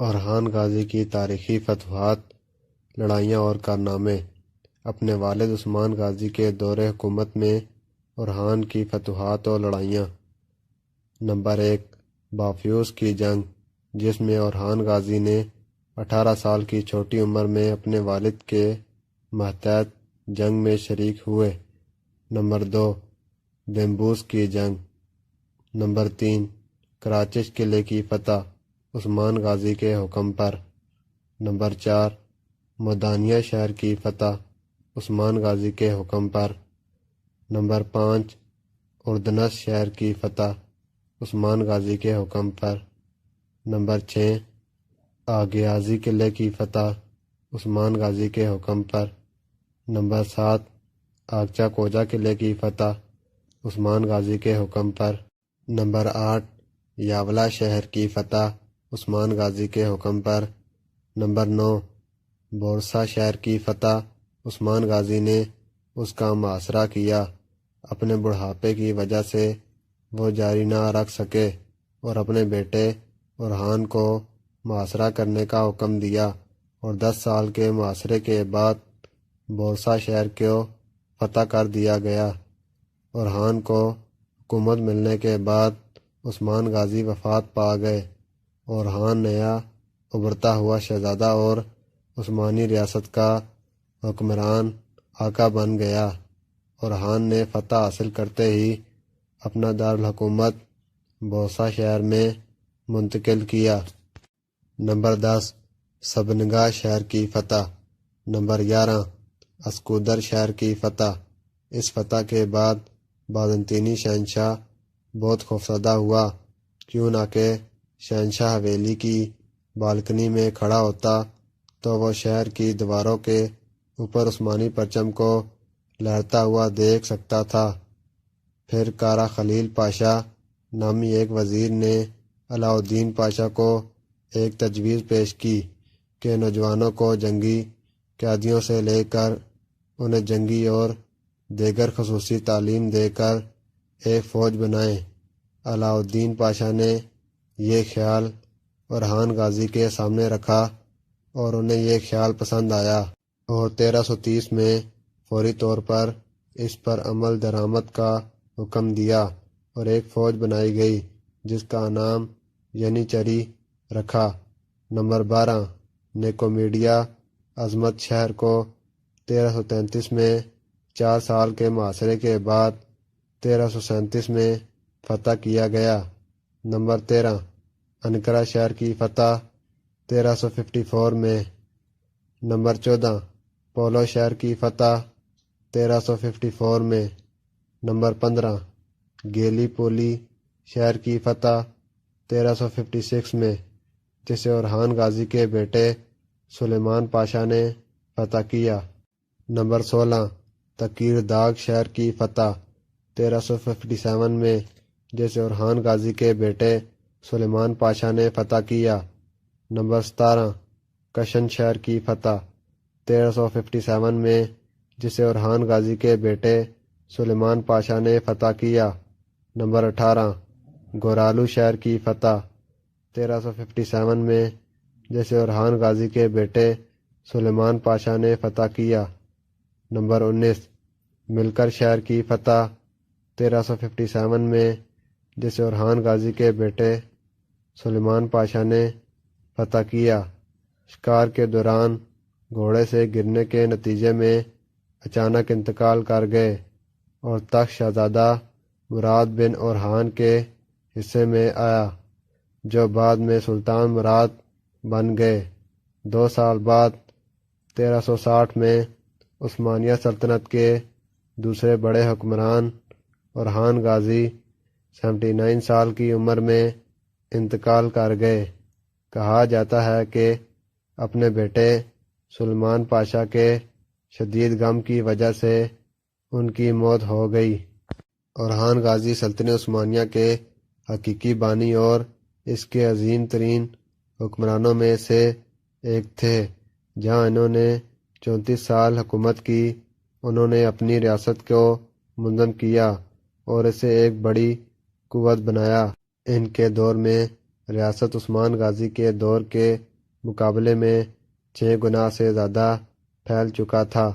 اورحان غازی کی تاریخی فتوحات، لڑائیاں اور کارنامے۔ اپنے والد عثمان غازی کے دور حکومت میں اورحان کی فتوحات اور لڑائیاں۔ نمبر 1، بافیوس کی جنگ، جس میں اورحان غازی نے 18 سال کی چھوٹی عمر میں اپنے والد کے ماتحت جنگ میں شریک ہوئے۔ نمبر 2، بیمبوس کی جنگ۔ نمبر 3، کراچش قلعے کی فتح عثمان غازی کے حکم پر۔ نمبر 4، مودانیہ شہر کی فتح عثمان غازی کے حکم پر۔ نمبر 5، اردنس شہر کی فتح عثمان غازی کے حکم پر۔ نمبر 6، آغیازی قلعے کی فتح عثمان غازی کے حکم پر۔ نمبر 7، آگچا کوجا قلعے کی فتح عثمان غازی کے حکم پر۔ نمبر 8، یاولا شہر کی فتح عثمان غازی کے حکم پر۔ نمبر 9، بورسا شہر کی فتح عثمان غازی نے اس کا محاصرہ کیا۔ اپنے بڑھاپے کی وجہ سے وہ جاری نہ رکھ سکے اور اپنے بیٹے اورحان کو محاصرہ کرنے کا حکم دیا، اور 10 سال کے محاصرے کے بعد بورسا شہر کو فتح کر دیا گیا۔ اورحان کو حکومت ملنے کے بعد عثمان غازی وفات پا گئے۔ اورحان نیا ابھرتا ہوا شہزادہ اور عثمانی ریاست کا حکمران آقا بن گیا۔ اورحان نے فتح حاصل کرتے ہی اپنا دارالحکومت بورسا شہر میں منتقل کیا۔ نمبر 10، سبنگا شہر کی فتح۔ نمبر 11، اسکودر شہر کی فتح۔ اس فتح کے بعد بازنطینی شہنشاہ بہت خوفزدہ ہوا، کیوں نہ کہ شہنشاہ حویلی کی بالکنی میں کھڑا ہوتا تو وہ شہر کی دیواروں کے اوپر عثمانی پرچم کو لہرتا ہوا دیکھ سکتا تھا۔ پھر کارا خلیل پاشا نامی ایک وزیر نے علاء الدین پاشا کو ایک تجویز پیش کی کہ نوجوانوں کو جنگی قیدیوں سے لے کر انہیں جنگی اور دیگر خصوصی تعلیم دے کر ایک فوج بنائیں۔ علاء الدین پاشا نے یہ خیال اورحان غازی کے سامنے رکھا اور انہیں یہ خیال پسند آیا، اور 1330 میں فوری طور پر اس پر عمل درآمد کا حکم دیا اور ایک فوج بنائی گئی جس کا نام ینیچری رکھا۔ نمبر 12، نیکومیڈیا عظمت شہر کو 1333 میں 4 سال کے محاصرے کے بعد 1337 میں فتح کیا گیا۔ نمبر 13، انکرا شہر کی فتح 1354 میں۔ نمبر 14، پولو شہر کی فتح 1354 میں۔ نمبر 15، گیلی پولی شہر کی فتح 1356 میں، جسے اورحان غازی کے بیٹے سلیمان پاشا نے فتح کیا۔ نمبر 16، تکیر داغ شہر کی فتح 1357 میں، جسے اورحان غازی کے بیٹے سلیمان پاشا نے فتح کیا۔ نمبر 17، کشن شہر کی فتح 1357 میں، جسے اورحان غازی کے بیٹے سلیمان پاشا نے فتح کیا۔ نمبر 18، گورالو شہر کی فتح 1357 میں، جسے اورحان غازی کے بیٹے سلیمان پاشا نے فتح کیا۔ نمبر 19، ملکر شہر کی فتح 1357 میں، جسے اورحان غازی کے بیٹے سلیمان پاشا نے فتح کیا۔ شکار کے دوران گھوڑے سے گرنے کے نتیجے میں اچانک انتقال کر گئے اور تخت شہزادہ مراد بن اورحان کے حصے میں آیا، جو بعد میں سلطان مراد بن گئے۔ 2 سال بعد 1360 میں عثمانیہ سلطنت کے دوسرے بڑے حکمران اورحان غازی 79 سال کی عمر میں انتقال کر گئے۔ کہا جاتا ہے کہ اپنے بیٹے سلیمان پاشا کے شدید غم کی وجہ سے ان کی موت ہو گئی۔ اورحان غازی سلطنت عثمانیہ کے حقیقی بانی اور اس کے عظیم ترین حکمرانوں میں سے ایک تھے۔ جہاں انہوں نے 34 سال حکومت کی، انہوں نے اپنی ریاست کو منظم کیا اور اسے ایک بڑی قوت بنایا۔ ان کے دور میں ریاست عثمان غازی کے دور کے مقابلے میں 6 گنا سے زیادہ پھیل چکا تھا۔